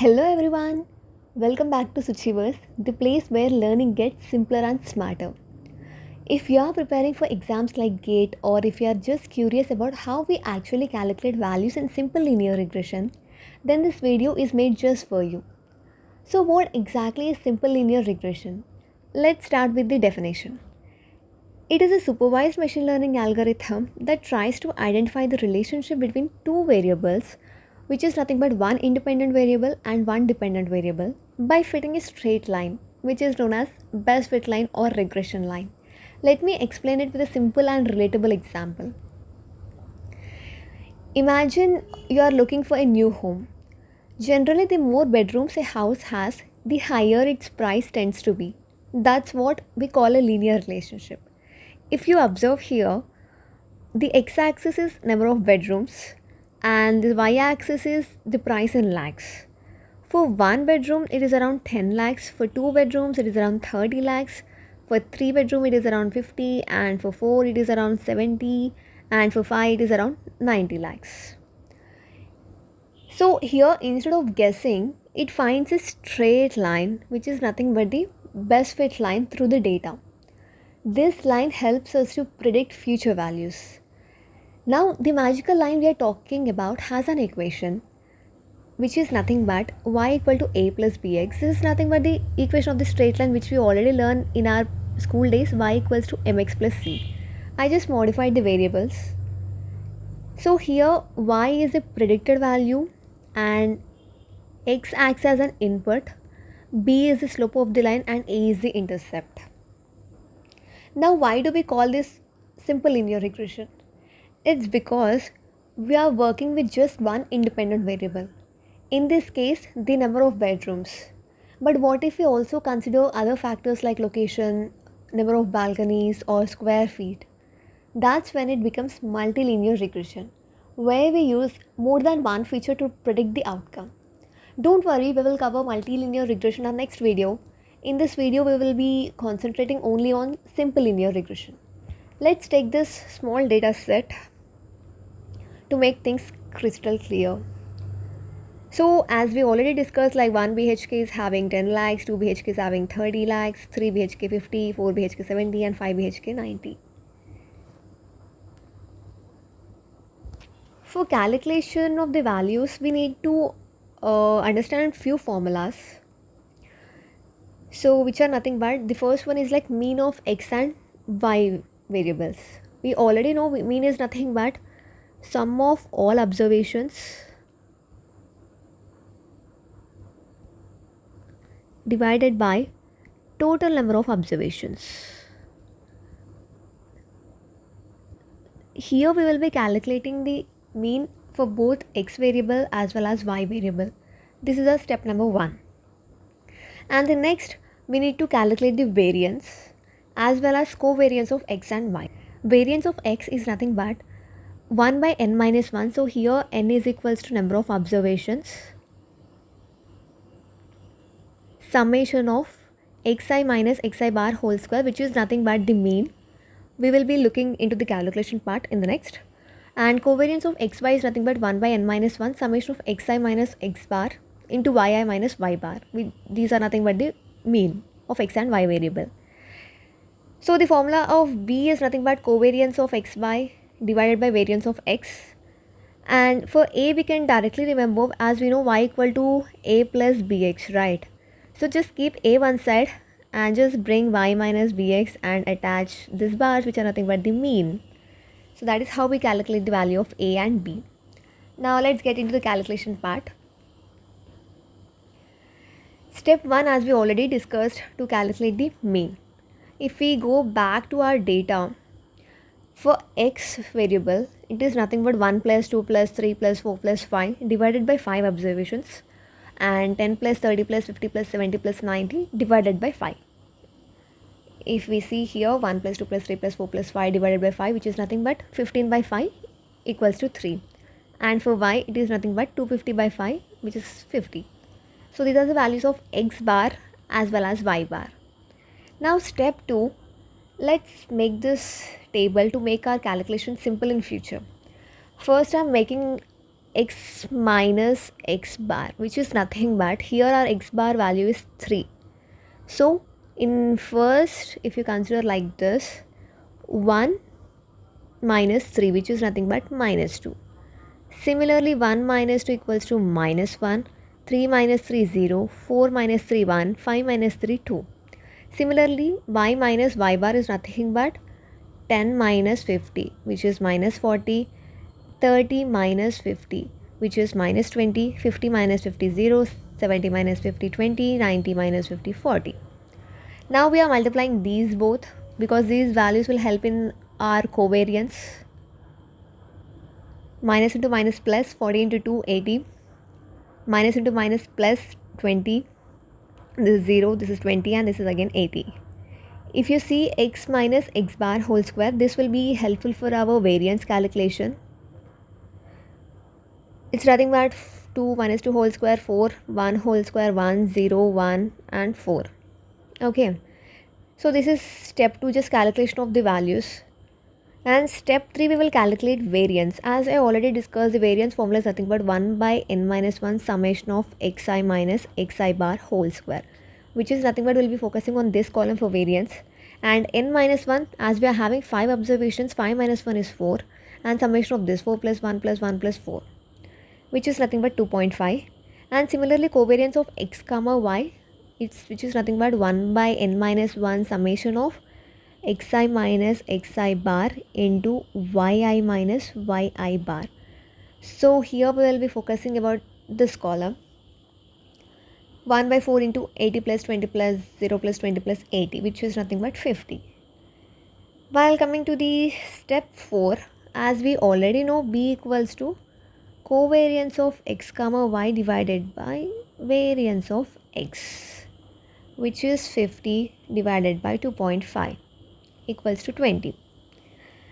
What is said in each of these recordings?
Hello everyone, welcome back to Suchiverse, the place where learning gets simpler and smarter. If you are preparing for exams like GATE or if you are just curious about how we actually calculate values in simple linear regression, then this video is made just for you. So, what exactly is simple linear regression? Let's start with the definition. It is a supervised machine learning algorithm that tries to identify the relationship between two variables, which is nothing but one independent variable and one dependent variable, by fitting a straight line, which is known as best fit line or regression line. Let me explain it with a simple and relatable example. Imagine you are looking for a new home. Generally, the more bedrooms a house has, the higher its price tends to be. That's what we call a linear relationship. If you observe here, the x axis is number of bedrooms and the y axis is the price in lakhs. For one bedroom, it is around 10 lakhs. For two bedrooms, it is around 30 lakhs. For three bedroom, it is around 50. And for four, it is around 70. And for five, it is around 90 lakhs. So here, instead of guessing, it finds a straight line, which is nothing but the best fit line through the data. This line helps us to predict future values. Now, the magical line we are talking about has an equation which is nothing but y equal to a plus bx. This is nothing but the equation of the straight line which we already learned in our school days, y equals to mx plus c. I just modified the variables. So here y is a predicted value and x acts as an input, b is the slope of the line and a is the intercept. Now why do we call this simple linear regression? It's because we are working with just one independent variable. In this case, the number of bedrooms. But what if we also consider other factors like location, number of balconies, or square feet? That's when it becomes multilinear regression, where we use more than one feature to predict the outcome. Don't worry, we will cover multilinear regression in our next video. In this video, we will be concentrating only on simple linear regression. Let's take this small data set to make things crystal clear. So as we already discussed, like 1 BHK is having 10 lakhs, 2 BHK is having 30 lakhs, 3 BHK 50, 4 BHK 70 and 5 BHK 90. For calculation of the values, we need to understand few formulas. So which are nothing but the first one is like mean of x and y variables. We already know mean is nothing but sum of all observations divided by total number of observations. Here we will be calculating the mean for both x variable as well as y variable. This is our step number 1. And the next, we need to calculate the variance as well as covariance of x and y. Variance of x is nothing but 1 by n minus 1. So here n is equals to number of observations, summation of xi minus xi bar whole square, which is nothing but the mean. We will be looking into the calculation part in the next. And covariance of xy is nothing but 1 by n minus 1 summation of xi minus x bar into yi minus y bar. These are nothing but the mean of x and y variable. So the formula of b is nothing but covariance of xy divided by variance of x. And for a we can directly remember, as we know y equal to a plus bx, right? So just keep a one side and just bring y minus bx and attach these bars, which are nothing but the mean. So that is how we calculate the value of a and b. Now let's get into the calculation part. Step 1, as we already discussed, to calculate the mean. If we go back to our data, for x variable, it is nothing but 1 plus 2 plus 3 plus 4 plus 5 divided by 5 observations, and 10 plus 30 plus 50 plus 70 plus 90 divided by 5. If we see here 1 plus 2 plus 3 plus 4 plus 5 divided by 5, which is nothing but 15 by 5 equals to 3. And for y, it is nothing but 250 by 5, which is 50. So these are the values of x bar as well as y bar. Now step 2, let's make this table to make our calculation simple in future. First, I'm making x minus x bar, which is nothing but here our x bar value is 3. So in first, if you consider like this, 1 minus 3, which is nothing but minus 2. Similarly, 1 minus 2 equals to minus 1, 3 minus 3 0, 4 minus 3 1, 5 minus 3 2. Similarly, y minus y bar is nothing but 10 minus 50, which is minus 40, 30 minus 50, which is minus 20, 50 minus 50 0, 70 minus 50 20, 90 minus 50 40. Now we are multiplying these both because these values will help in our covariance. Minus into minus plus, 40 into 2 80, minus into minus plus 20, this is 0, this is 20, and this is again 80. If you see x minus x bar whole square, this will be helpful for our variance calculation. It's nothing but 2 minus 2 whole square 4, 1 whole square 1, 0, 1 and 4. Okay, so this is step 2, just calculation of the values. And step 3, we will calculate variance. As I already discussed, the variance formula is nothing but 1 by n minus 1 summation of xi minus xi bar whole square, which is nothing but we'll be focusing on this column for variance. And n minus 1, as we are having 5 observations, 5 minus 1 is 4, and summation of this 4 plus 1 plus 1 plus 4, which is nothing but 2.5. And similarly, covariance of x comma y, which is nothing but 1 by n minus 1 summation of xi minus xi bar into yi minus yi bar. So here we will be focusing about this column. 1 by 4 into 80 plus 20 plus 0 plus 20 plus 80, which is nothing but 50. While coming to the step 4, as we already know, b equals to covariance of x comma y divided by variance of x, which is 50 divided by 2.5 equals to 20.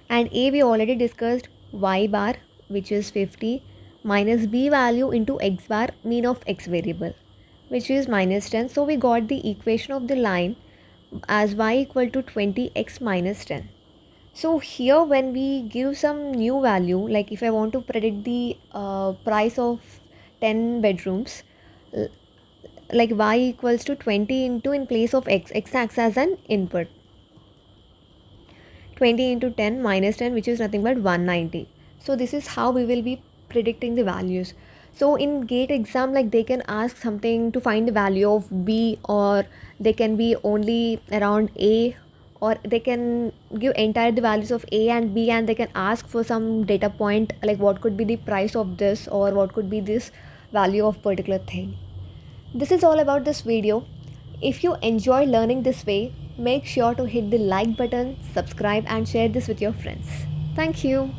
And a we already discussed, y bar, which is 50, minus b value into x bar, mean of x variable, which is minus 10. So we got the equation of the line as y equal to 20x minus 10. So here when we give some new value, like if I want to predict the price of 10 bedrooms, like y equals to 20 into, in place of x acts as an input. 20 into 10 minus 10, which is nothing but 190. So this is how we will be predicting the values. So in GATE exam, like they can ask something to find the value of b, or they can be only around a, or they can give entire the values of a and b, and they can ask for some data point like what could be the price of this, or what could be this value of particular thing. This is all about this video. If you enjoy learning this way, make sure to hit the like button, subscribe and share this with your friends. Thank you.